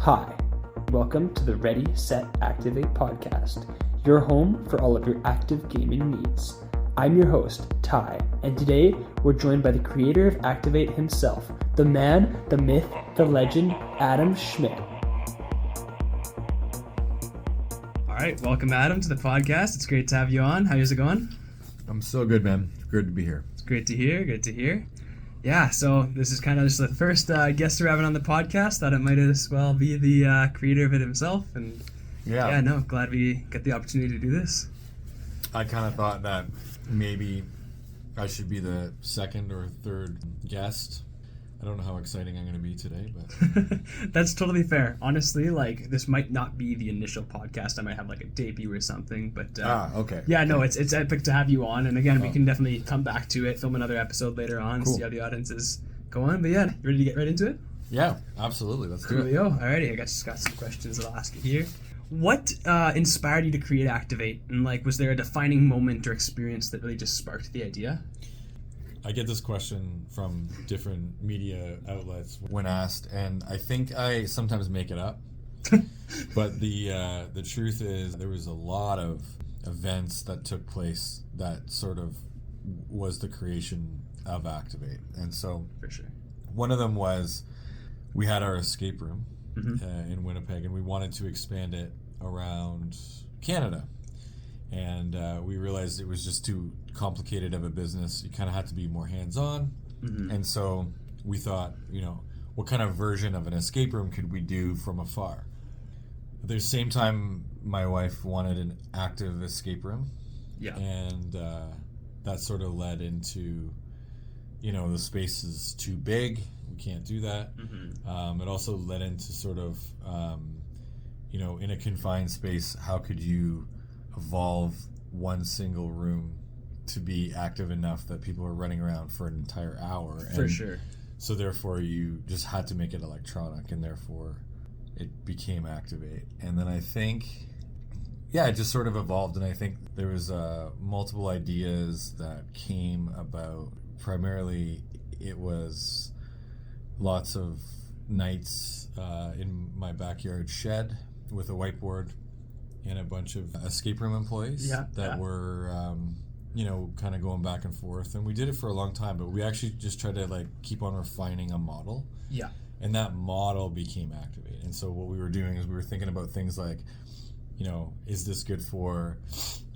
Hi, welcome to the Ready, Set, Activate podcast, your home for all of your active gaming needs. I'm your host, Ty, and today we're joined by the creator of Activate himself, the man, the myth, the legend, Adam Schmidt. All right, welcome Adam to the podcast. It's great to have you on. How's it going? I'm so good, man. Good to be here. It's great to hear. Good to hear. Yeah, so this is kind of just the first guest we're having on the podcast. Thought it might as well be the creator of it himself. And glad we get the opportunity to do this. I kind of thought that maybe I should be the second or third guest. I don't know how exciting I'm going to be today, but that's totally fair. Honestly, like this might not be the initial podcast. I might have like a debut or something, but okay. Yeah, no, it's epic to have you on. And again, we can definitely come back to it, film another episode later on, cool. See how the audience is going. But yeah, you ready to get right into it? Yeah, absolutely. Let's do it. Alrighty, I guess got some questions that I'll ask you here. What inspired you to create Activate? And like, was there a defining moment or experience that really just sparked the idea? I get this question from different media outlets when asked, and I think I sometimes make it up. But the truth is there was a lot of events that took place that sort of was the creation of Activate. And so for sure, one of them was we had our escape room in Winnipeg, and we wanted to expand it around Canada. And we realized it was just too complicated of a business. You kind of had to be more hands-on. And so we thought, what kind of version of an escape room could we do from afar? At the same time, my wife wanted an active escape room. Yeah. And that sort of led into, the space is too big. We can't do that. It also led into sort of, in a confined space, how could you evolve one single room to be active enough that people are running around for an entire hour. For sure. So therefore you just had to make it electronic, and therefore it became Activate. And then I think, it just sort of evolved, and I think there was multiple ideas that came about. Primarily it was lots of nights in my backyard shed with a whiteboard and a bunch of escape room employees that were, kind of going back and forth. And we did it for a long time, but we actually just tried to keep on refining a model. Yeah. And that model became Activate. And so what we were doing is we were thinking about things like, is this good for,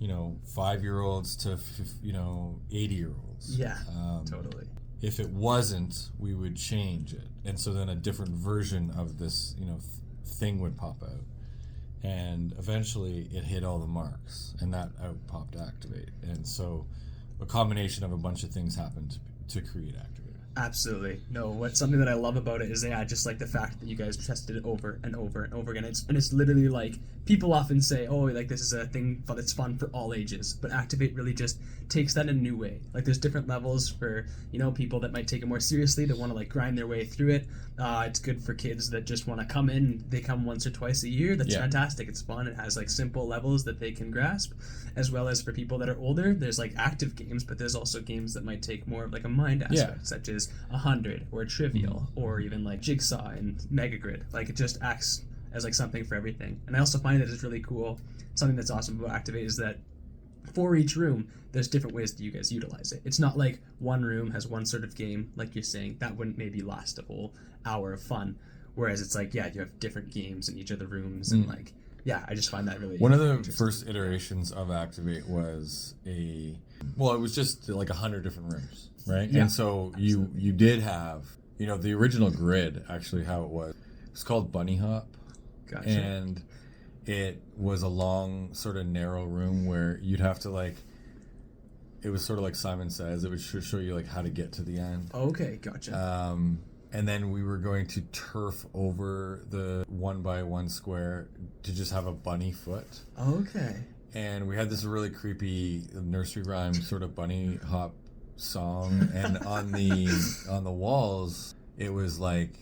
5-year-olds to, 80-year-olds? Yeah, totally. If it wasn't, we would change it. And so then a different version of this, thing would pop out. And eventually it hit all the marks, and that out popped Activate. And so a combination of a bunch of things happened to create Activate. Absolutely. No, something that I love about it is just like the fact that you guys tested it over and over and over again. It's literally like people often say, this is a thing that's fun for all ages, but Activate really just takes that in a new way. Like there's different levels for, people that might take it more seriously, that want to grind their way through it. It's good for kids that just want to come in. They come once or twice a year. That's fantastic. It's fun. It has simple levels that they can grasp, as well as for people that are older. There's active games, but there's also games that might take more of a mind aspect, such as 100 or Trivial or even Jigsaw and Megagrid. It just acts as something for everything. And I also find that it's really cool. Something that's awesome about Activate is that for each room, there's different ways that you guys utilize it. It's not like one room has one sort of game, like you're saying. That wouldn't maybe last a whole hour of fun. Whereas it's you have different games in each of the rooms. And I just find that really one of the first iterations of Activate was it was just 100 different rooms, right? Yeah, and so you did have, the original grid, actually how it was. It's called Bunny Hop. Gotcha. And it was a long sort of narrow room where you'd have to it was sort of like Simon Says, it would show you how to get to the end. Okay, gotcha. And then we were going to turf over the 1x1 square to just have a bunny foot. Okay. And we had this really creepy nursery rhyme sort of bunny hop song, and on the walls it was like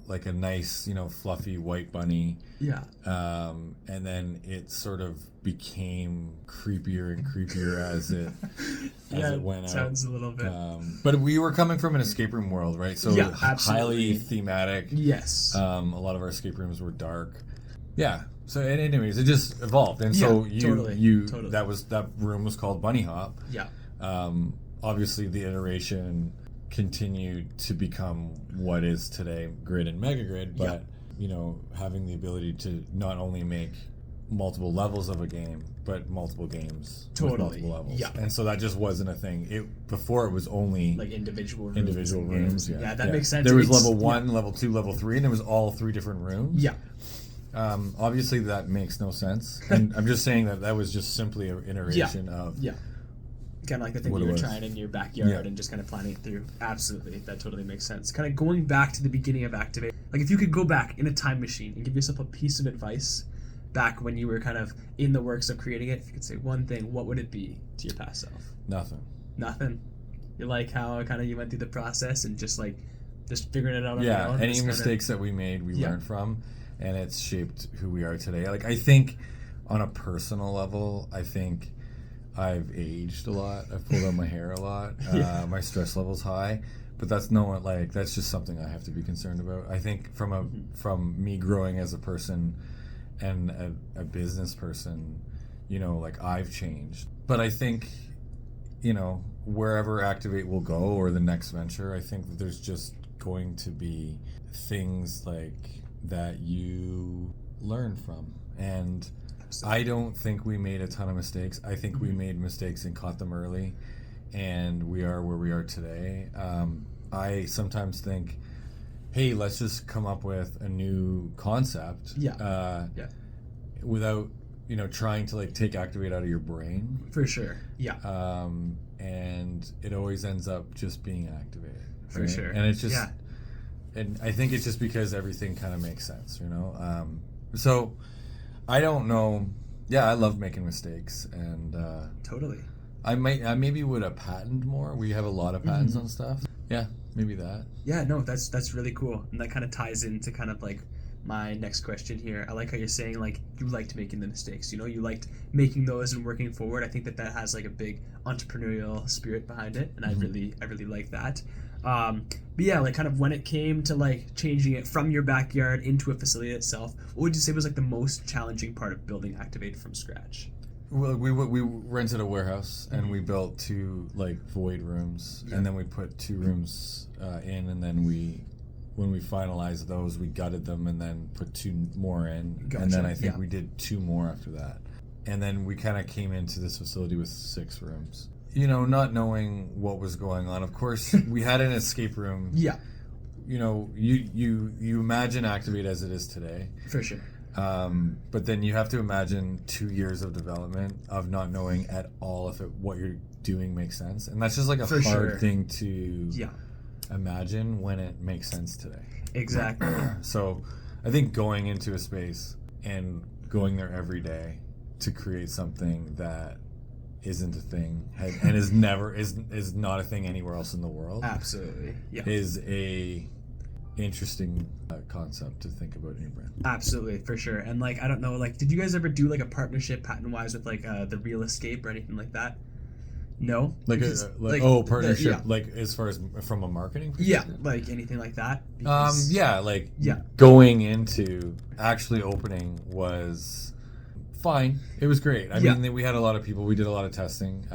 like a nice, fluffy white bunny. Yeah. And then it sort of became creepier and creepier as it went out. Sounds a little bit. But we were coming from an escape room world, right? So Yeah, highly absolutely. thematic. Yes. A lot of our escape rooms were dark. Yeah. So anyways, it just evolved, and so totally. that room was called Bunny Hop. Yeah. Obviously, the iteration continued to become what is today Grid and Mega Grid, but having the ability to not only make multiple levels of a game, but multiple games with multiple levels. Yeah. And so that just wasn't a thing. Before it was only like individual rooms. rooms. Yeah, that makes sense. There was level 1, level 2, level 3, and it was all 3 different rooms. Yeah. Obviously, that makes no sense. And I'm just saying that was just simply an iteration of... Yeah. Kind of like the thing you were trying in your backyard and just kind of planning it through. Absolutely. That totally makes sense. Kind of going back to the beginning of Activate. Like, if you could go back in a time machine and give yourself a piece of advice back when you were kind of in the works of creating it, if you could say one thing, what would it be to your past self? Nothing. You like how kind of you went through the process and just figuring it out on your own? Any mistakes that we made, we learned from, and it's shaped who we are today. Like, I think on a personal level, I think I've aged a lot. I've pulled out my hair a lot. My stress level's high, but that's that's just something I have to be concerned about. I think from me growing as a person and a business person, I've changed. But I think, wherever Activate will go or the next venture, I think that there's just going to be things that you learn from. And I don't think we made a ton of mistakes. I think we made mistakes and caught them early, and we are where we are today. I sometimes think, hey, let's just come up with a new concept without, trying to take Activate out of your brain. For sure. Yeah. And it always ends up just being Activate. Right? For sure. And it's just, and I think it's just because everything kind of makes sense, So I don't know. Yeah, I love making mistakes, and totally. I maybe would have patented more. We have a lot of patents on stuff. Yeah, maybe that. Yeah, no, that's really cool, and that kind of ties into kind of my next question here. I like how you're saying you liked making the mistakes. You liked making those and working forward. I think that has a big entrepreneurial spirit behind it, and I really like that. But yeah, kind of when it came to changing it from your backyard into a facility itself, what would you say was the most challenging part of building Activate from scratch? Well, we rented a warehouse and we built 2 void rooms, and then we put 2 rooms in, and then when we finalized those, we gutted them and then put 2 more in. Gotcha. And then I think we did 2 more after that, and then we kind of came into this facility with 6 rooms. Not knowing what was going on. Of course, we had an escape room. Yeah. You imagine Activate as it is today. For sure. But then you have to imagine 2 years of development of not knowing at all if what you're doing makes sense. And that's just a hard thing to imagine when it makes sense today. Exactly. So I think going into a space and going there every day to create something that isn't a thing and is not a thing anywhere else in the world. Absolutely. Yeah. Is a interesting concept to think about in your brand. Absolutely, for sure. And I don't know, did you guys ever do a partnership patent wise with the Real Escape or anything like that? No? Partnership, as far as from a marketing perspective? Yeah, anything like that? Going into actually opening was fine. It was great. I mean, we had a lot of people. We did a lot of testing.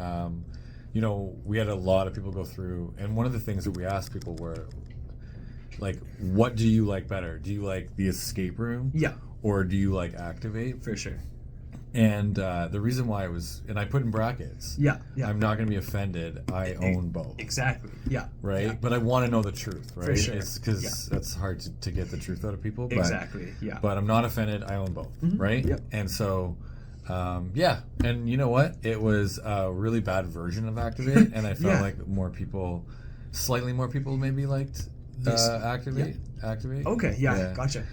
We had a lot of people go through, and one of the things that we asked people were, what do you like better? Do you like the escape room? Yeah. Or do you like Activate? For sure. And the reason why it was, and I put in brackets. Yeah. I'm not going to be offended. I own both. Exactly. Yeah. Right. Yeah. But I want to know the truth. Right. For sure. It's because that's hard to get the truth out of people. But, exactly. Yeah. But I'm not offended. I own both. Right. Yep. And so, and you know what? It was a really bad version of Activate, and I felt like slightly more people maybe liked Activate. Okay. Yeah. Gotcha.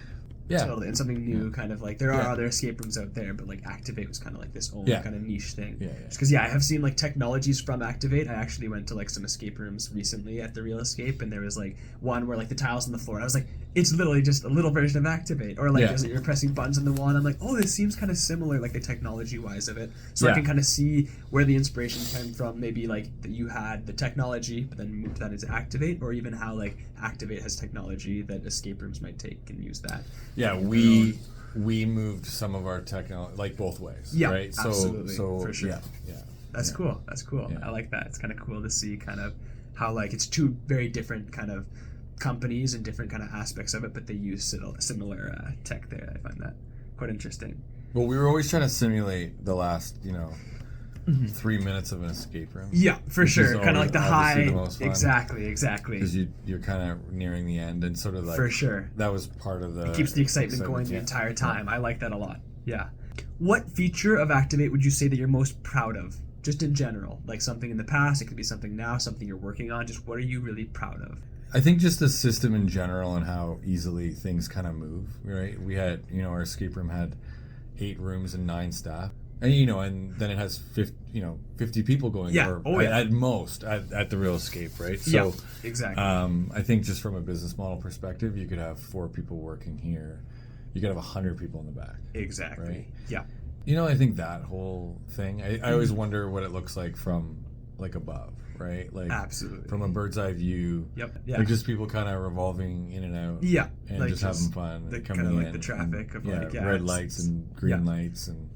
Yeah, totally. And something new, kind of there are other escape rooms out there, but Activate was kind of this own kind of niche thing. Because I have seen technologies from Activate. I actually went to some escape rooms recently at the Real Escape, and there was one where the tiles on the floor. I was it's literally just a little version of Activate, or like Yeah. you're pressing buttons on the wall, and I'm like, oh, this seems kind of similar, like the technology wise of it. So I Yeah. can kind of see where the inspiration came from. Maybe like that you had the technology, but then moved that into Activate, or even how like Activate has technology that escape rooms might take and use that. Yeah, we moved some of our technology like both ways. Yeah, right. absolutely, So for sure. Yeah. That's cool. That's cool. Yeah. I like that. It's kind of cool to see kind of how like it's two very different kind of companies and different kind of aspects of it, but they use similar tech there. I find that quite interesting. Well, we were always trying to simulate the last, 3 minutes of an escape room. Yeah, for Which is sure. Kind of like the obviously high. the most fun. Exactly. Because you're kind of nearing the end, and sort of like For sure. that was part of the. It keeps the excitement going the yeah. entire time. I like that a lot. Yeah. What feature of Activate would you say that you're most proud of? Just in general, like something in the past, it could be something now, something you're working on. Just what are you really proud of? I think just the system in general and how easily things kind of move, right? We had, our escape room had 8 rooms and 9 staff. And, and then it has 50 people going Yeah. or Oh, yeah. at most at the real escape, right? So, Yeah, exactly. I think just from a business model perspective, you could have 4 people working here. You could have 100 people in the back. Exactly. Right? Yeah. I think that whole thing, I always wonder what it looks like from like above, right? Like Absolutely. from a bird's eye view. Yep. Yeah. Like just people kind of revolving in and out. Yeah. And like just having fun. The coming kind of like in the traffic and, of like red it's- lights and green yeah. lights and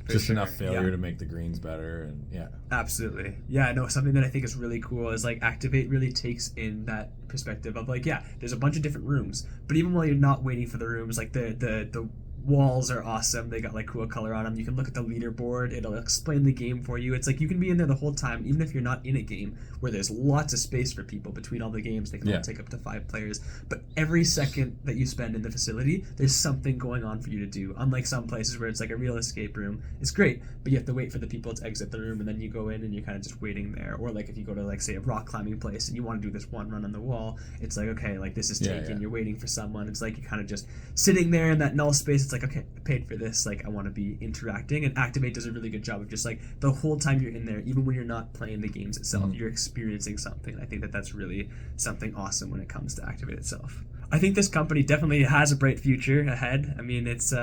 For just sure, enough failure yeah. to make the greens better and Absolutely. Yeah, no, something that I think is really cool is like Activate really takes in that perspective of like, yeah, there's a bunch of different rooms, but even while you're not waiting for the rooms, like the walls are awesome. They got like cool color on them. You can look at the leaderboard. It'll explain the game for you. It's like you can be in there the whole time, even if you're not in a game where there's lots of space for people between all the games. They can all take up to 5 players. But every second that you spend in the facility, there's something going on for you to do. Unlike some places where it's like a real escape room. It's great, but you have to wait for the people to exit the room and then you go in and you're kind of just waiting there. Or like if you go to like say a rock climbing place and you want to do this one run on the wall, it's like, okay, like this is taken. You're waiting for someone. It's like you're kind of just sitting there in that null space. It's like, okay, I paid for this, like I want to be interacting, and Activate does a really good job of just like the whole time you're in there, even when you're not playing the games itself, you're experiencing something. I think that that's really something awesome when it comes to Activate itself. I think this company definitely has a bright future ahead. I mean, it's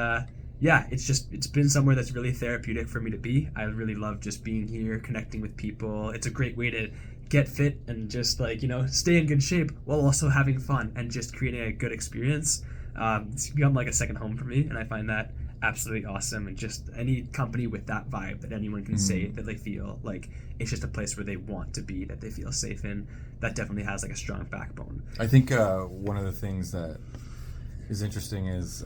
it's been somewhere that's really therapeutic for me to be. I really love just being here, connecting with people. It's a great way to get fit and just like, stay in good shape while also having fun and just creating a good experience. It's become like a second home for me, and I find that absolutely awesome. And just any company with that vibe that anyone can say that they feel like it's just a place where they want to be, that they feel safe in, that definitely has like a strong backbone. I think one of the things that is interesting is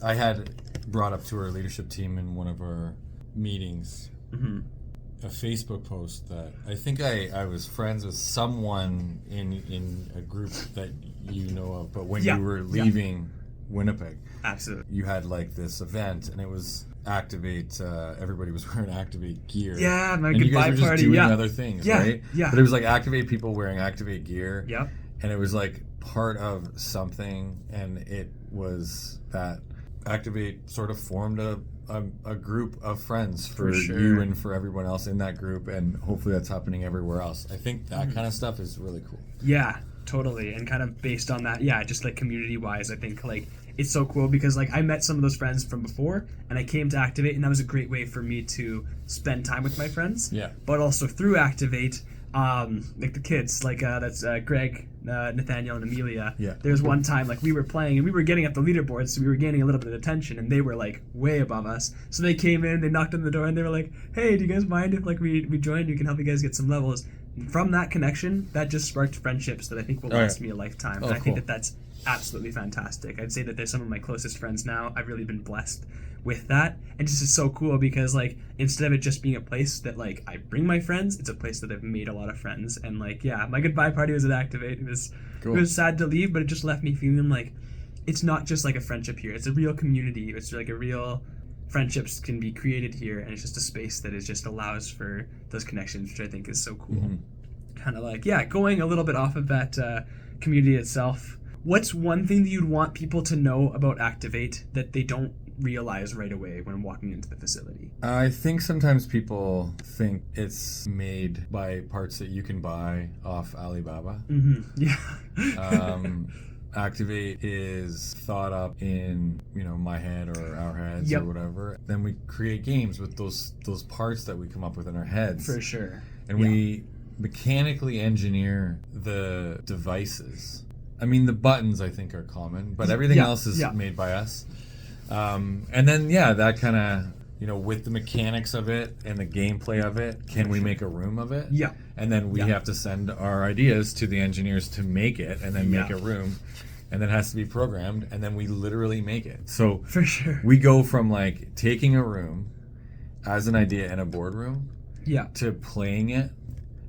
I had brought up to our leadership team in one of our meetings a Facebook post that I think I was friends with someone in a group that you know of, but when you were leaving Winnipeg, Absolutely. you had like this event and it was Activate, everybody was wearing Activate gear. Yeah, my and you goodbye guys were just party. doing Yeah. other things, Yeah, right? yeah. But it was like Activate people wearing Activate gear. Yep. And it was like part of something, and it was that Activate sort of formed a group of friends for sure. you and for everyone else in that group, and hopefully that's happening everywhere else. I think that kind of stuff is really cool. Yeah, totally. And kind of based on that, just like community wise, I think like it's so cool because like I met some of those friends from before and I came to Activate, and that was a great way for me to spend time with my friends. Yeah. But also through Activate, like the kids, like that's Greg, Nathaniel, and Amelia. Yeah. There was one time like we were playing and we were getting up the leaderboard, so we were gaining a little bit of attention, and they were like way above us. So they came in, they knocked on the door, and they were like, "Hey, do you guys mind if like we join? You can help you guys get some levels." And from that connection, that just sparked friendships that I think will last me a lifetime. And I think that that's absolutely fantastic. I'd say that they're some of my closest friends now. I've really been blessed with that, and just is so cool because like instead of it just being a place that like I bring my friends, it's a place that I've made a lot of friends. And like my goodbye party was at Activate. It was sad to leave, but it just left me feeling like it's not just like a friendship here, it's a real community. It's like a real friendships can be created here, and it's just a space that is just allows for those connections, which I think is so cool. Kind of like going a little bit off of that community itself, what's one thing that you'd want people to know about Activate that they don't realize right away when walking into the facility? I think sometimes people think it's made by parts that you can buy off Alibaba. Yeah. Activate is thought up in, my head or our heads Yep. or whatever. Then we create games with those parts that we come up with in our heads. For sure. And we mechanically engineer the devices. I mean, the buttons I think are common, but everything else is made by us. And then, that kind of, with the mechanics of it and the gameplay of it, can we make a room of it? Yeah. And then we have to send our ideas to the engineers to make it and then make a room. And then it has to be programmed, and then we literally make it. So For sure. we go from like taking a room as an idea in a boardroom to playing it,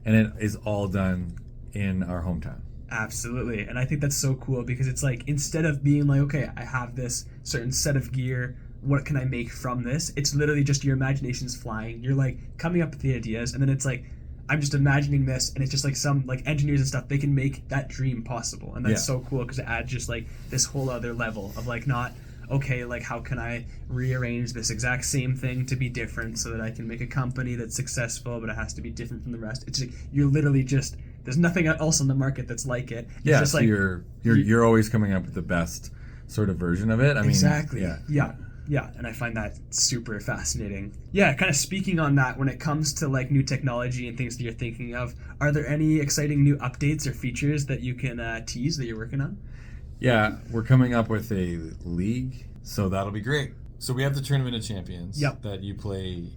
and it is all done in our hometown. Absolutely. And I think that's so cool because it's like, instead of being like, okay, I have this certain set of gear, what can I make from this? It's literally just your imagination's flying. You're like coming up with the ideas, and then it's like, I'm just imagining this, and it's just like some like engineers and stuff, they can make that dream possible. And that's so cool because it adds just like this whole other level of like, not, okay, like how can I rearrange this exact same thing to be different so that I can make a company that's successful, but it has to be different from the rest. It's like, you're literally just, there's nothing else on the market that's like it. It's just so like you're always coming up with the best sort of version of it. I mean, exactly. Yeah, and I find that super fascinating. Yeah, kind of speaking on that, when it comes to like new technology and things that you're thinking of, are there any exciting new updates or features that you can tease that you're working on? Yeah, we're coming up with a league, so that'll be great. So we have the Tournament of Champions that you play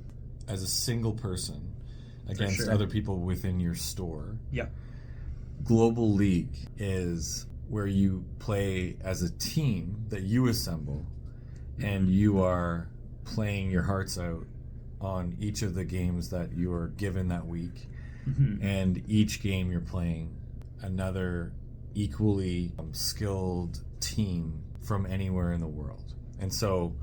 as a single person against other people within your store. Yeah. Global League is where you play as a team that you assemble, and you are playing your hearts out on each of the games that you are given that week. And each game you're playing another equally skilled team from anywhere in the world. And so,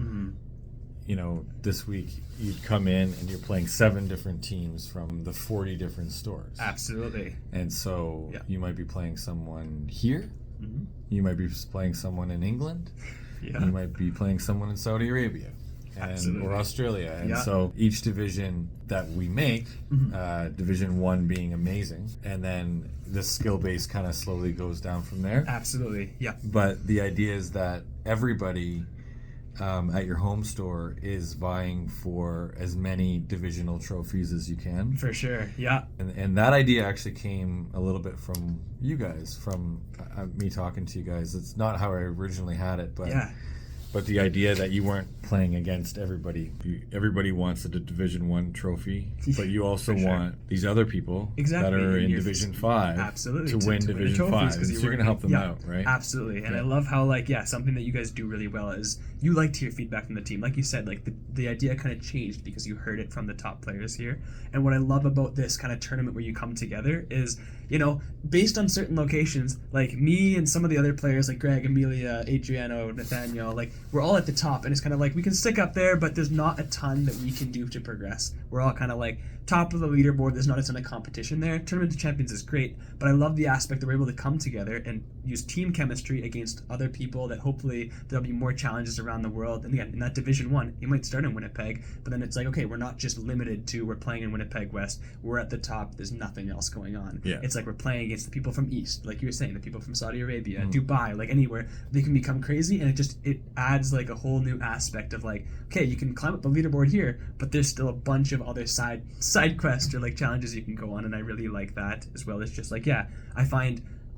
this week you'd come in and you're playing 7 different teams from the 40 different stores. Absolutely. And so you might be playing someone here. You might be playing someone in England. You might be playing someone in Saudi Arabia or Australia. And so each division that we make, Division 1 being amazing, and then the skill base kind of slowly goes down from there. Absolutely, yeah. But the idea is that everybody at your home store is vying for as many divisional trophies as you can. For sure, yeah. And that idea actually came a little bit from you guys, from me talking to you guys. It's not how I originally had it, but the idea that you weren't playing against everybody. Everybody wants a Division 1 trophy, but you also want these other people that are in Division 5 to win Division 5. So you're going to help them out, right? Absolutely. And I love how, like, something that you guys do really well is you like to hear feedback from the team. Like you said, like the idea kind of changed because you heard it from the top players here. And what I love about this kind of tournament where you come together is, based on certain locations, like me and some of the other players, like Greg, Amelia, Adriano, Nathaniel, like we're all at the top, and it's kind of like we can stick up there, but there's not a ton that we can do to progress. We're all kind of like top of the leaderboard. There's not a ton of competition there. Tournament of Champions is great, but I love the aspect that we're able to come together and use team chemistry against other people, that hopefully there'll be more challenges around the world. And again, in that Division 1, you might start in Winnipeg, but then it's like, okay, we're not just limited to we're playing in Winnipeg West. We're at the top. There's nothing else going on. It's like we're playing against the people from East, like you were saying, the people from Saudi Arabia, Dubai, like anywhere. They can become crazy, and it adds like a whole new aspect of like, okay, you can climb up the leaderboard here, but there's still a bunch of other side quests or like challenges you can go on, and I really like that, as well as just like,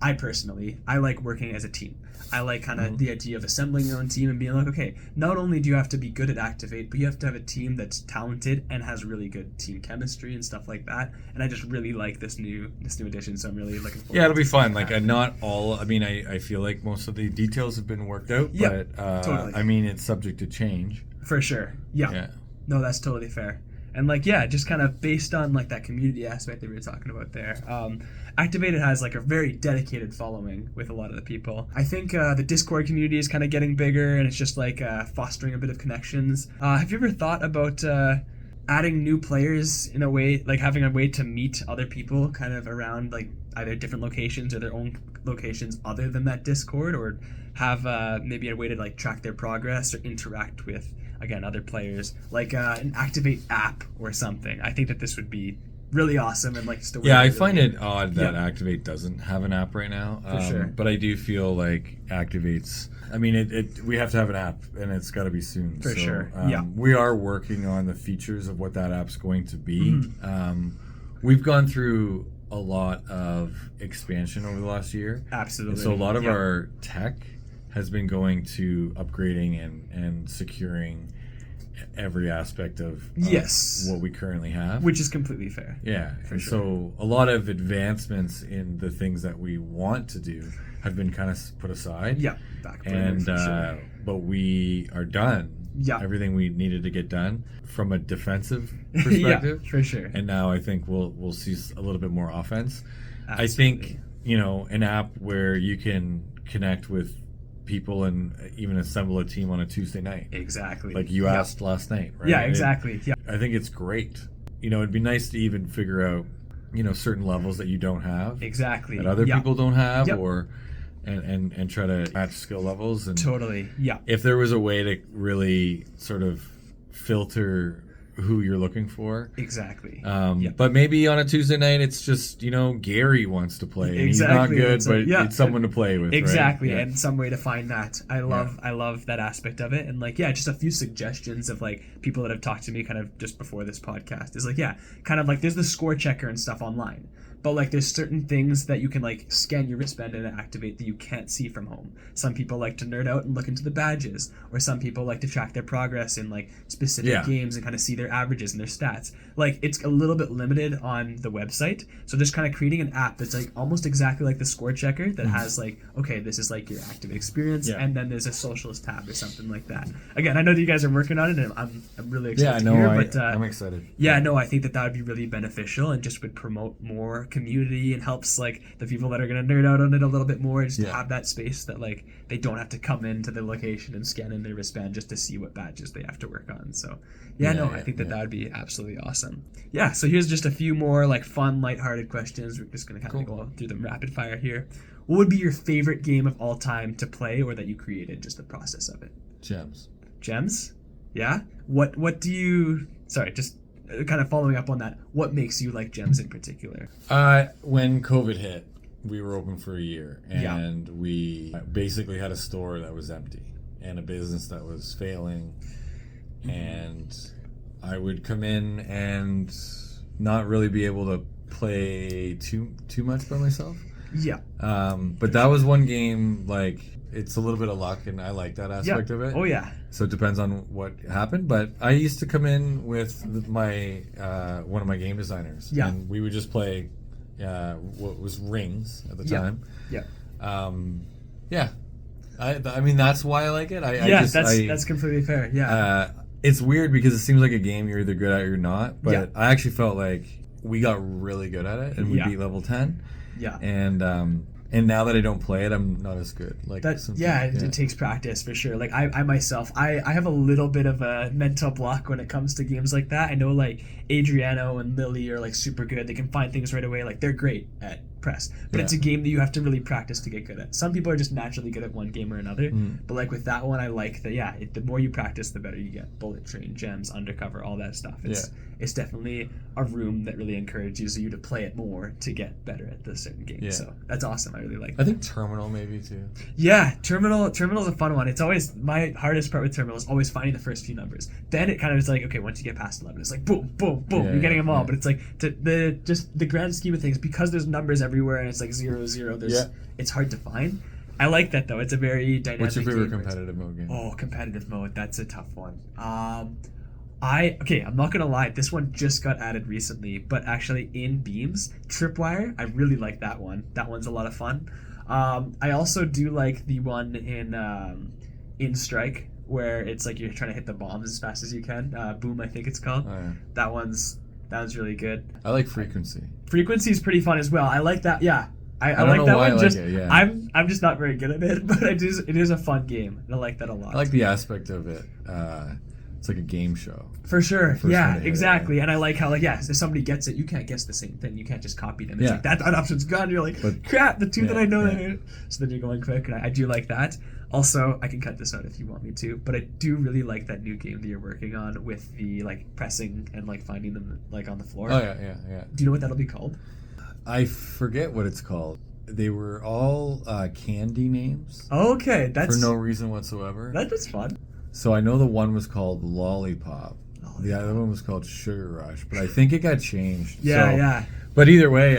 I personally like working as a team. I like kind of the idea of assembling your own team and being like, okay, not only do you have to be good at Activate, but you have to have a team that's talented and has really good team chemistry and stuff like that. And I just really like this new edition, so I'm really looking forward. Yeah, it'll be fun. Like, not all. I mean, I feel like most of the details have been worked out, but totally. I mean, it's subject to change. For sure. Yeah. No, that's totally fair. And like, just kind of based on like that community aspect that we were talking about there, Activated has like a very dedicated following with a lot of the people. I think the Discord community is kind of getting bigger, and it's just like fostering a bit of connections. Have you ever thought about adding new players in a way, like having a way to meet other people kind of around like either different locations or their own locations other than that Discord, or have maybe a way to like track their progress or interact with, again, other players, like an Activate app or something? I think that this would be really awesome and like just a way Yeah, to I really- find it odd that Yeah. Activate doesn't have an app right now. For sure. But I do feel like Activate's. I mean, we have to have an app, and it's got to be soon. For sure. Yeah. We are working on the features of what that app's going to be. Mm-hmm. We've gone through a lot of expansion over the last year. Absolutely. And so a lot of Yeah. our tech has been going to upgrading and securing every aspect of Yes. what we currently have. Which is completely fair. Yeah, For and sure. so a lot of advancements in the things that we want to do have been kind of put aside. Yeah. Back burner And for sure. but we are done. Yeah. Everything we needed to get done from a defensive Yeah, perspective. for sure. And now I think we'll see a little bit more offense. I Absolutely. think, an app where you can connect with people and even assemble a team on a Tuesday night, Exactly. like you Yeah. asked last night, right? Yeah, exactly. Yeah. I think it's great. It'd be nice to even figure out, certain levels that you don't have, Exactly. that other Yeah. people don't have, Yep. or and try to match skill levels. And Totally. Yeah. if there was a way to really sort of filter who you're looking for. Exactly. But maybe on a Tuesday night, it's just, Gary wants to play. And Exactly. He's not good, It's but it's someone to play with. Exactly, Right? Yeah. and some way to find that. I love that aspect of it, and just a few suggestions of people that have talked to me kind of just before this podcast is kind of there's the score checker and stuff online, but there's certain things that you can scan your wristband and activate that you can't see from home. Some people like to nerd out and look into the badges, or some people like to track their progress in specific games and kind of see their averages and their stats. It's a little bit limited on the website, so just kind of creating an app that's almost exactly like the score checker that has okay, this is your active experience, and then there's a socialist tab or something like that. Again, I know that you guys are working on it, and I'm really excited to hear. I'm excited. Yeah, no, I think that would be really beneficial and just would promote more community and helps the people that are going to nerd out on it a little bit more, just to have that space that they don't have to come into the location and scan in their wristband just to see what badges they have to work on. So I think that would be absolutely awesome. Yeah, so here's just a few more fun, lighthearted questions. We're just going to kind of go through them rapid fire here. What would be your favorite game of all time to play, or that you created, just the process of it? Gems. Gems? Yeah? What do you... Sorry, just kind of following up on that. What makes you like Gems in particular? When COVID hit, we were open for a year, and we basically had a store that was empty and a business that was failing, and I would come in and not really be able to play too much by myself. Yeah. But that was one game, it's a little bit of luck, and I like that aspect of it. Oh, yeah. So it depends on what happened, but I used to come in with my one of my game designers, and we would just play what was Rings at the time. Yeah. I mean, that's why I like it. That's completely fair. Yeah. It's weird because it seems like a game you're either good at or you're not, but Yeah. I actually felt like we got really good at it, and we beat level 10. Yeah. And now that I don't play it, I'm not as good. It takes practice for sure. I myself, I have a little bit of a mental block when it comes to games like that. I know Adriano and Lily are super good. They can find things right away. They're great at press, but it's a game that you have to really practice to get good at. Some people are just naturally good at one game or another, but with that one, I like that. The more you practice, the better you get. Bullet Train, Gems, Undercover, all that stuff. It's definitely a room that really encourages you to play it more to get better at the certain game. So that's awesome. I really like that. I think Terminal maybe too. Yeah, Terminal's a fun one. It's always my hardest part with Terminal is always finding the first few numbers. Then it kind of is okay, once you get past 11, it's boom, boom, boom, you're getting them all. But it's the grand scheme of things, because there's numbers everywhere and it's 0, 0. It's hard to find. I like that though. It's a very dynamic. What's your favorite game. competitive mode game? Oh, competitive mode. That's a tough one. I'm not gonna lie, this one just got added recently, but actually in Beams, Tripwire, I really like that one. That one's a lot of fun. I also do like the one in Strike, where it's you're trying to hit the bombs as fast as you can. Boom, I think it's called. Oh, yeah. That one's really good. I like Frequency. Frequency is pretty fun as well. I like that. Yeah. I don't like know that why one. I like it, yeah. I'm just not very good at it, but it is a fun game. And I like that a lot. I like the aspect of it. It's like a game show. For sure. First one Yeah, to hit it, exactly. And I like how, like, yeah, if somebody gets it, you can't guess the same thing. You can't just copy them. It's Yeah. like, that option's gone. You're like, But- crap, the two that I know yeah. that. So then you're going quick. And I do like that. Also, I can cut this out if you want me to, but I do really like that new game that you're working on with the, like, pressing and, like, finding them, like, on the floor. Oh, yeah. Do you know what that'll be called? I forget what it's called. They were all candy names Okay, that's... for no reason whatsoever. That was fun. So I know the one was called Lollipop. The other one was called Sugar Rush, but I think it got changed. Yeah, So- yeah. But either way,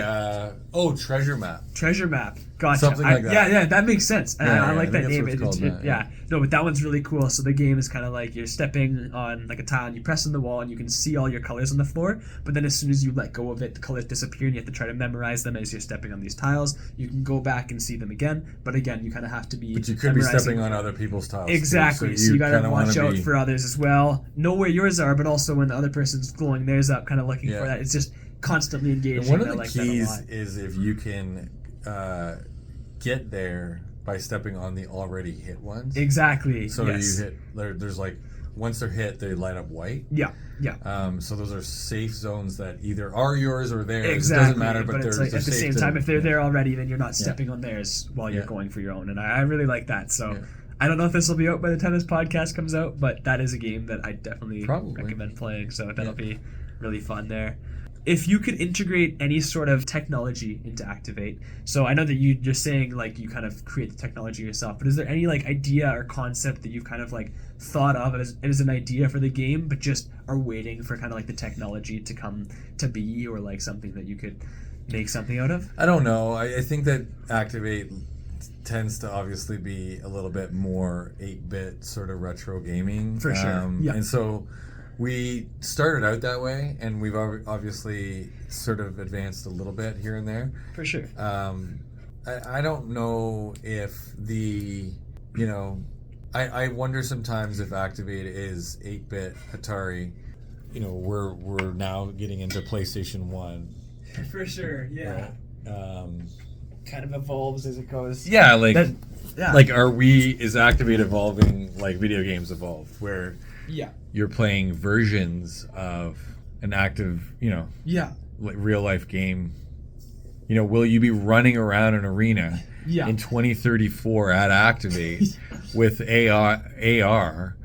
Treasure Map. Treasure Map. Gotcha. Something like that. Yeah, that makes sense. And Yeah, I like I that think name. that's what it's called now, Yeah. No, but that one's really cool. So the game is kind of like you're stepping on like a tile and you press on the wall and you can see all your colors on the floor. But then as soon as you let go of it, the colors disappear and you have to try to memorize them as you're stepping on these tiles. You can go back and see them again. But again, you kind of have to be But you could be memorizing stepping them. on other people's tiles. Exactly. Too, So you got to kinda watch wanna out be- for others as well. Know where yours are, but also when the other person's blowing theirs up, kind of looking Yeah. for that. It's just constantly engaging. And one of I the like that a keys lot. is if you can get there by stepping on the already hit ones. Exactly. So yes. you hit. There's like once they're hit, they light up white. Yeah. So those are safe zones that either are yours or theirs. Exactly. It doesn't matter, but it's they're like, at the safe same to- time, if they're there already, then you're not stepping on theirs while you're Yeah. going for your own. And I really like that. So Yeah. I don't know if this will be out by the time this podcast comes out, but that is a game that I definitely Probably. recommend playing. So that'll be really fun there. If you could integrate any sort of technology into Activate, so I know that you're saying like you kind of create the technology yourself, but is there any like idea or concept that you've kind of like thought of as an idea for the game, but just are waiting for kind of like the technology to come to be, or like something that you could make something out of? I don't know. I think that Activate tends to obviously be a little bit more 8-bit sort of retro gaming. For sure. Yeah. And so we started out that way, and we've obviously sort of advanced a little bit here and there. For sure. I don't know if I wonder sometimes if Activate is 8-bit Atari. We're now getting into PlayStation 1. For sure, yeah. Kind of evolves as it goes. Yeah, like Yeah. like is Activate evolving like video games evolve, where Yeah. you're playing versions of an active, Yeah. like real life game. Will you be running around an arena Yeah. in 2034 at Activate with AR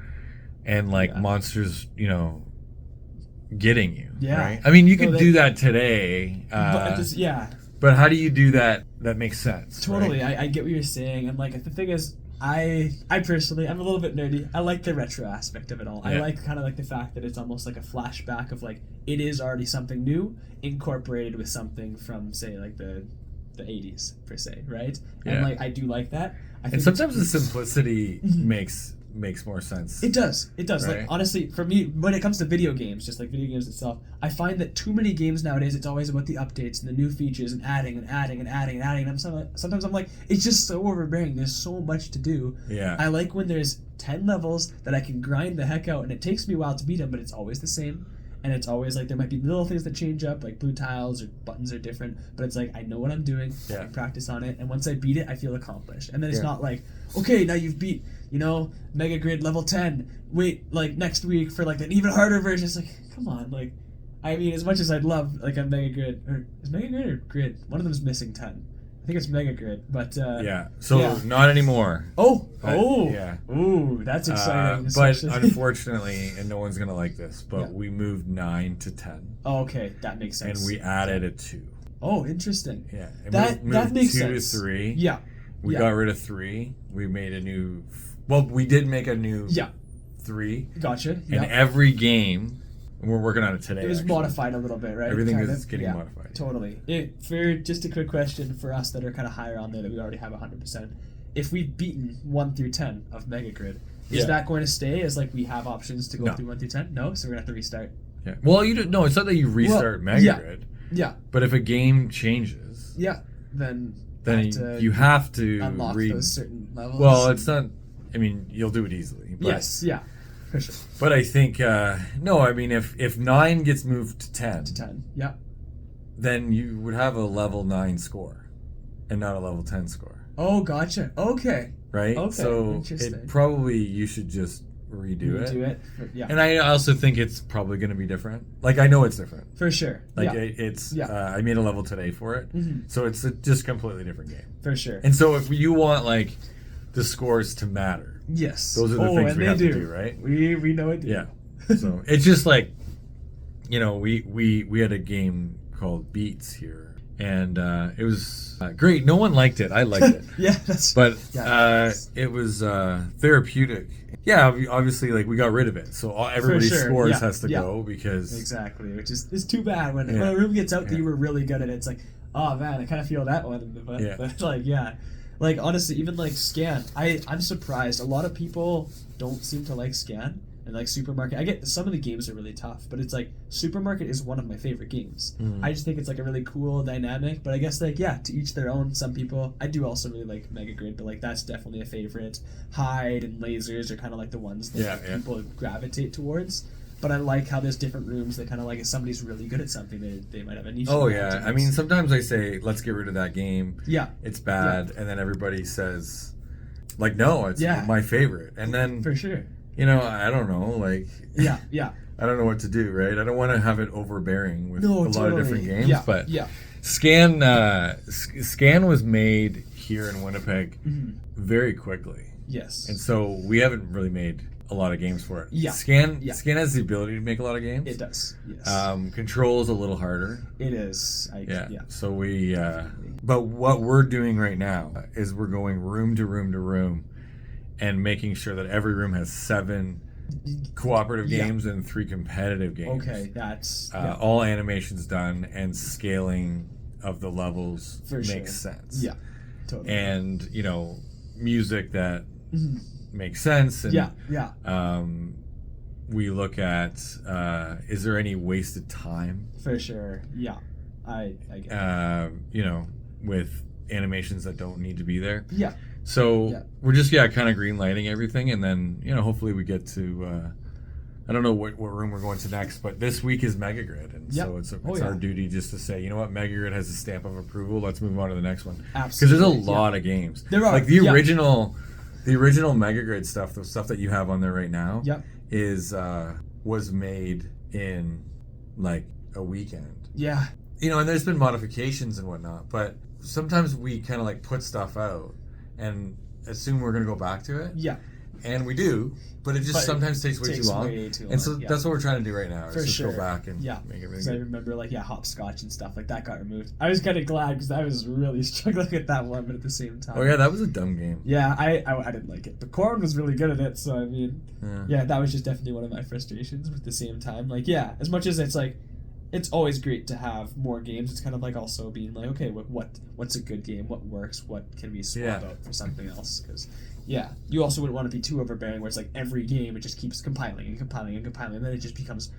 and like Yeah. monsters, getting you? Yeah. Right? I mean, you No, could that- do that today. But how do you do that makes sense? Totally. Right? I get what you're saying. And like the thing is, I personally, I'm a little bit nerdy. I like the retro aspect of it all. I Yeah. like kind of like the fact that it's almost like a flashback of like it is already something new incorporated with something from say like the 80s per se, right? And Yeah. like I do like that. I think And sometimes the it's- simplicity makes more sense. It does. Like Right. honestly, for me, when it comes to video games, just like video games itself, I find that too many games nowadays, it's always about the updates and the new features and adding and adding and adding and adding. And sometimes I'm like, it's just so overbearing. There's so much to do. Yeah. I like when there's 10 levels that I can grind the heck out, and it takes me a while to beat them, but it's always the same. And it's always like there might be little things that change up, like blue tiles or buttons are different, but it's like I know what I'm doing. Yeah. I practice on it, and once I beat it, I feel accomplished. And then it's Yeah. not like, okay, now you've beat, Mega Grid level 10. Wait, like next week for like an even harder version. It's like, come on, like, I mean, as much as I'd love like a Mega Grid, or is Mega Grid or Grid? One of them is missing 10. I think it's Mega Grid, but Yeah. So yeah. not anymore. Yeah. Ooh, that's exciting. But especially- unfortunately, and no one's gonna like this, but Yeah. we moved 9 to 10, Oh, okay, that makes and sense. we added a 2. Oh, interesting. Yeah. And That we that moved makes 2 sense. to 3. Yeah. We yeah. got rid of 3. We made a new. Well, we did make a new. Yeah. 3. Gotcha. And Yeah. every game, and we're working on it today. It was actually. modified a little bit, right? Everything Kind is of? getting Yeah, modified. Totally. For just a quick question for us that are kind of higher on there that we already have 100%. If we've beaten 1 through 10 of Mega Grid, is Yeah. that going to stay as like we have options to go No. through 1 through 10? No, so we're gonna have to restart. Yeah. Well, you don't. No, it's not that you restart Mega yeah. Grid, Yeah. but if a game changes, Yeah. Then you have to unlock those certain levels. Well, it's not. I mean, you'll do it easily. But, yes. Yeah. For sure. But I think no. I mean, if 9 gets moved to 10, To 10. Yeah. then you would have a level 9 score, and not a level 10 score, Oh, gotcha. Okay. right? Okay, So interesting. it probably you should just redo it. Yeah, And I also think it's probably going to be different. Like, I know it's different. for sure. Like, yeah. it's I made a level today for it, so it's a just completely different game. For sure. And so if you want like the scores to matter, Yes, those are the things we have to do, right? We know it. Yeah. So it's just like, you know, we had a game called Beats here, and it was great. No one liked it. I liked it. Yeah, but it was therapeutic. Yeah, obviously, like we got rid of it, so everybody's scores has to go because exactly, which is too bad when a room gets out that you were really good at it. It's like, oh man, I kind of feel that one, but like honestly, even like Scan, I'm surprised. A lot of people don't seem to like Scan. And like Supermarket, I get some of the games are really tough, but it's like Supermarket is one of my favorite games. I just think it's like a really cool dynamic, but I guess like, yeah, to each their own. Some people, I do also really like Mega Grid, but like that's definitely a favorite. Hide and Lasers are kind of like the ones that people gravitate towards. But I like how there's different rooms that kind of like if somebody's really good at something, they might have a niche. Oh yeah, I mean sometimes I say let's get rid of that game. Yeah, it's bad, and then everybody says, like, no, it's my favorite, and then for sure. You know, I don't know, like... Yeah. I don't know what to do, right? I don't want to have it overbearing with lot of different games, but Scan was made here in Winnipeg very quickly. Yes. And so we haven't really made a lot of games for it. Yeah. Scan has the ability to make a lot of games. It does, yes. Control is a little harder. It is. So we... but what we're doing right now is we're going room to room to room and making sure that every room has 7 cooperative games and 3 competitive games. Okay, that's... all animations done and scaling of the levels makes sense. Yeah, totally. And, you know, music that makes sense. And, we look at, is there any wasted time? For sure, yeah. I get it. You know, with animations that don't need to be there. Yeah. So we're just kind of green lighting everything, and then hopefully we get to I don't know what room we're going to next, but this week is Mega Grid, and so it's our duty just to say, you know what, Mega Grid has a stamp of approval. Let's move on to the next one. Absolutely, because there's a lot of games. There are like the original Mega Grid stuff, the stuff that you have on there right now, is was made in like a weekend. Yeah, and there's been modifications and whatnot, but sometimes we kind of like put stuff out and assume we're going to go back to it. Yeah. And we do, but it just sometimes takes way too long. And so that's what we're trying to do right now. Is just go back and make everything good. I remember hopscotch and stuff like that got removed. I was kind of glad because I was really struggling with that one, but at the same time. Oh yeah, that was a dumb game. Yeah, I didn't like it. But Corn was really good at it, so I mean, that was just definitely one of my frustrations. But at the same time, like, as much as it's like, it's always great to have more games. It's kind of like also being like, okay, what's a good game? What works? What can we swap out for something else? Because, you also wouldn't want to be too overbearing where it's like every game it just keeps compiling and compiling and compiling, and then it just becomes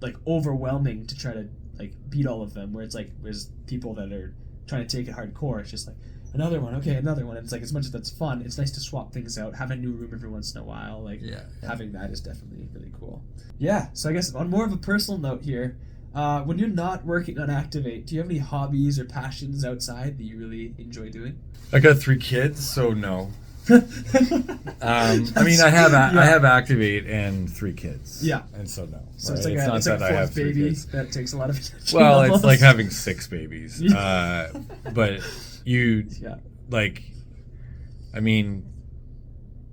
like overwhelming to try to like beat all of them. Where it's like there's people that are trying to take it hardcore. It's just like another one, okay, another one. And it's like as much as that's fun, it's nice to swap things out, have a new room every once in a while. Like having that is definitely really cool. Yeah. So I guess on more of a personal note here. When you're not working on Activate, do you have any hobbies or passions outside that you really enjoy doing? I got 3 kids, so no. I mean, I have Activate and 3 kids. Yeah, and so no. So it's like it's like a 4th baby that takes a lot of attention. Well, almost. It's like having 6 babies. But you like, I mean,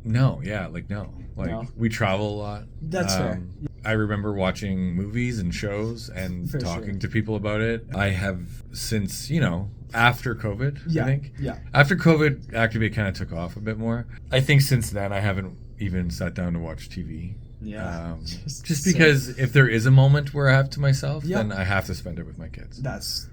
no, we travel a lot. That's fair. I remember watching movies and shows and talking to people about it. I have since, after COVID, I think. Yeah. After COVID, Activate kind of took off a bit more. I think since then, I haven't even sat down to watch TV. Yeah. Just because if there is a moment where I have to myself, then I have to spend it with my kids. That's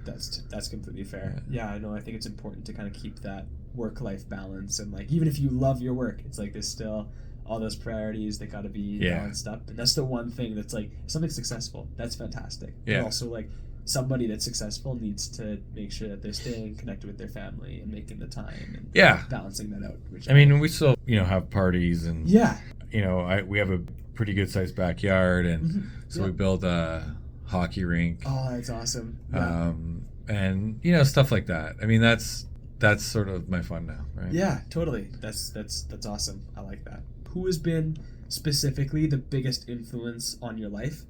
completely fair. Yeah, I know. I think it's important to kind of keep that work-life balance. And like, even if you love your work, it's like there's still all those priorities that got to be balanced up, and that's the one thing that's like something successful. That's fantastic. Yeah. But also, like somebody that's successful needs to make sure that they're staying connected with their family and making the time and balancing that out. I mean, we still have parties and we have a pretty good sized backyard, and so we built a hockey rink. Oh, that's awesome. Yeah. And stuff like that. I mean, that's sort of my fun now, right? Yeah, totally. That's awesome. I like that. Who has been specifically the biggest influence on your life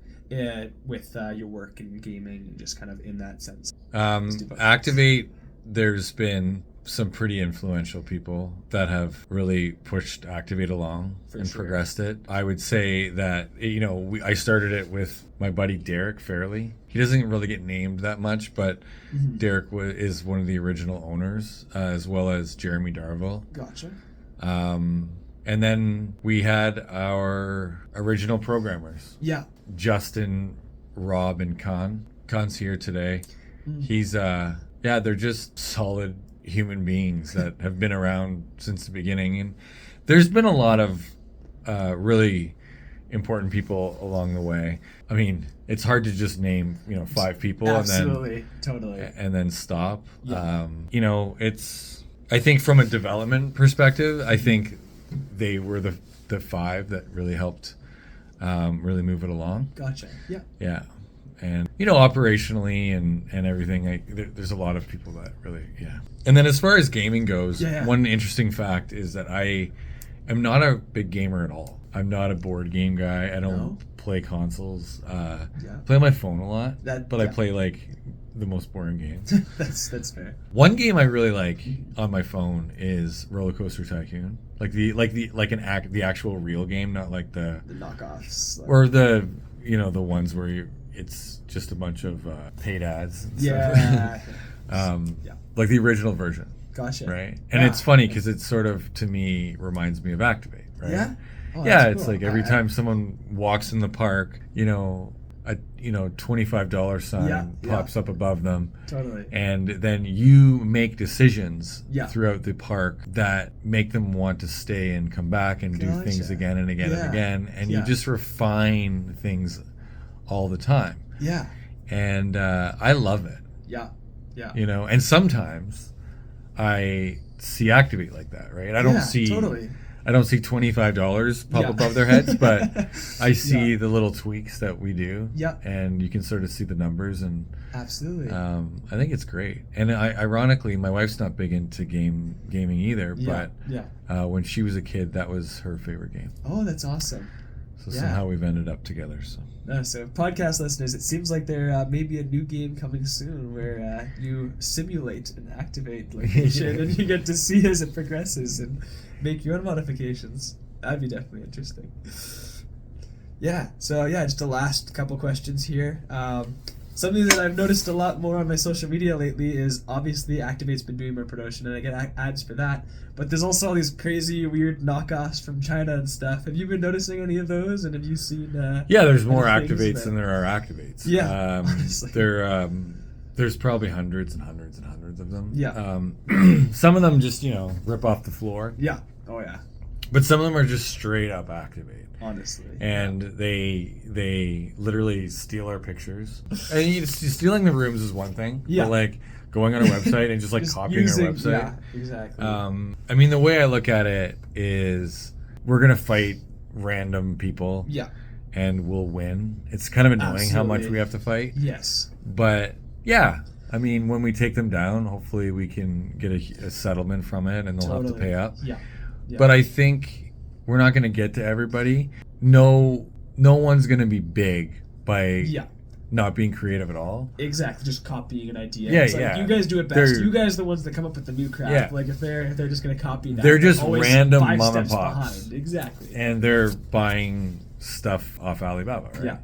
with your work and gaming and just kind of in that sense? Activate, there's been some pretty influential people that have really pushed Activate along and progressed it. I would say that, I started it with my buddy Derek Fairley. He doesn't really get named that much, but Derek is one of the original owners, as well as Jeremy Darville. Gotcha. And then we had our original programmers. Yeah. Justin, Rob, and Khan. Khan's here today. He's, they're just solid human beings that have been around since the beginning. And there's been a lot of really important people along the way. I mean, it's hard to just name, 5 people Absolutely. and then stop. Yeah. I think from a development perspective, I think they were the 5 that really helped really move it along. Gotcha. Yeah. Yeah. And, operationally and everything, there's a lot of people that really, And then as far as gaming goes, one interesting fact is that I am not a big gamer at all. I'm not a board game guy. I don't play consoles. Play on my phone a lot, but I play like the most boring games. That's fair. One game I really like on my phone is Roller Coaster Tycoon. The actual real game, not like the knockoffs. Or the the ones where it's just a bunch of paid ads. And stuff. Like the original version. Gotcha. Right? And it's funny because it sort of, to me, reminds me of Activate, right? Yeah? Oh, it's cool. like every time someone walks in the park, a $25 sign pops up above them. Totally. And then you make decisions throughout the park that make them want to stay and come back and do things again and again and again. And you just refine things all the time. Yeah. And I love it. Yeah. Yeah. And sometimes I see Activate like that, right? I don't see $25 pop above their heads, but I see the little tweaks that we do. Yeah. And you can sort of see the numbers, and absolutely. I think it's great. And ironically, my wife's not big into gaming either, but when she was a kid, that was her favorite game. Oh, that's awesome. So somehow we've ended up together. So podcast listeners, it seems like there may be a new game coming soon where you simulate and activate location and you get to see as it progresses and make your own modifications. That'd be definitely interesting. So just the last couple questions here. Something that I've noticed a lot more on my social media lately is obviously Activate's been doing more promotion and I get ads for that, but there's also all these crazy weird knockoffs from China and stuff. Have you been noticing any of those, and have you seen there's more Activates than there are Activates. There's probably hundreds and hundreds and hundreds of them. Some of them just rip off the floor. But some of them are just straight up Activate. Honestly. And they literally steal our pictures. And stealing the rooms is one thing. Yeah. But like going on a website and just copying our website. Yeah, exactly. I mean, the way I look at it is we're gonna fight random people. Yeah. And we'll win. It's kind of annoying how much we have to fight. Yes. But I mean, when we take them down, hopefully we can get a settlement from it, and they'll have to pay up. Yeah. But I think we're not going to get to everybody. No one's going to be big by not being creative at all. Exactly, just copying an idea. Yeah, you guys do it best. You guys are the ones that come up with the new crap. Yeah. Like if they're just going to copy that, they're just random mom and pops. Behind. Exactly. And they're buying stuff off Alibaba, right? Yeah.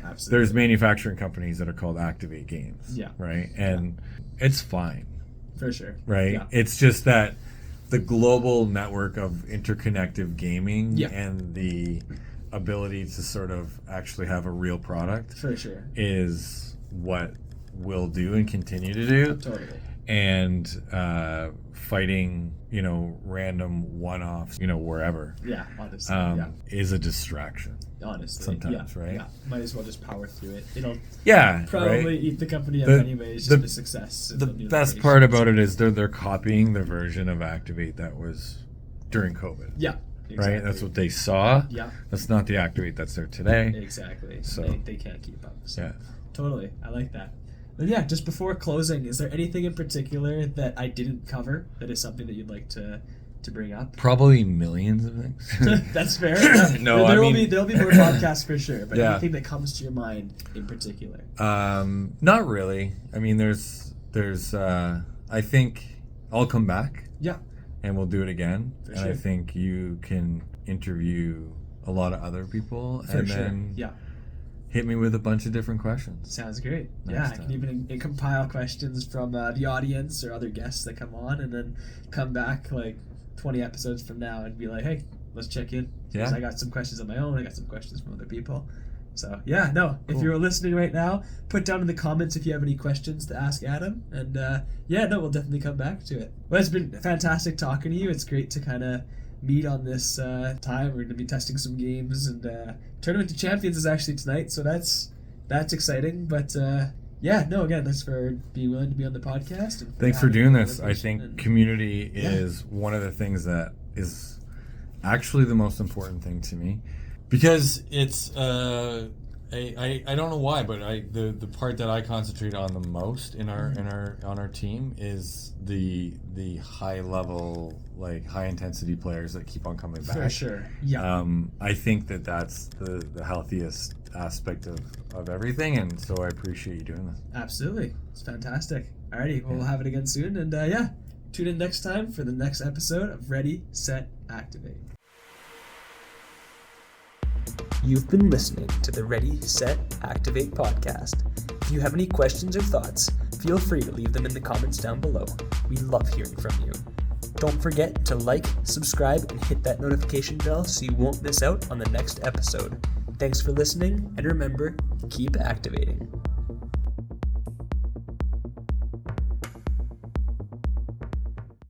Absolutely. There's manufacturing companies that are called Activate Games. Yeah. Right? And it's fine. For sure. Right? Yeah. It's just that the global network of interconnected gaming and the ability to sort of actually have a real product for sure is what we'll do and continue to do. Totally. And fighting, random one-offs, wherever. Yeah, honestly. Is a distraction. Honestly. Sometimes, right? Yeah. Might as well just power through it. It'll probably eat the company up anyways, just a success. The best part about it is they're copying the version of Activate that was during COVID. Yeah. Exactly. Right? That's what they saw. Yeah. That's not the Activate that's there today. Exactly. So they can't keep up. So. Yeah. Totally. I like that. But just before closing, is there anything in particular that I didn't cover that is something that you'd like to to bring up? Probably millions of things. That's fair. No, there'll be more podcasts for sure. But Yeah. anything that comes to your mind in particular? Not really. I mean, there's I think I'll come back. Yeah. And we'll do it again. For and sure. I think you can interview a lot of other people For sure. then Yeah. hit me with a bunch of different questions. Sounds great. Next Yeah, I time. can even compile questions from the audience or other guests that come on, and then come back like 20 episodes from now and be like, hey, let's check in. Yeah. 'Cause I got some questions of my own. I got some questions from other people. So, yeah, no, if Cool. you're listening right now, put down in the comments if you have any questions to ask Adam. And, yeah, no, we'll definitely come back to it. Well, it's been fantastic talking to you. It's great to kind of meet on this time. We're going to be testing some games, and Tournament of Champions is actually tonight, so that's exciting. But, yeah, no, again, thanks for being willing to be on the podcast. And Thanks for having doing the this. I conversation. think And- community Yeah. is one of the things that is actually the most important thing to me, because it's I don't know why, but the part that I concentrate on the most in our team is the high level, like high intensity players that keep on coming back. For sure. Yeah. I think that's the healthiest aspect of everything, and so I appreciate you doing this. Absolutely. It's fantastic. Alrighty, well, we'll have it again soon. And yeah, tune in next time for the next episode of Ready, Set, Activate. You've been listening to the Ready, Set, Activate podcast. If you have any questions or thoughts, feel free to leave them in the comments down below. We love hearing from you. Don't forget to like, subscribe, and hit that notification bell so you won't miss out on the next episode. Thanks for listening, and remember, keep activating.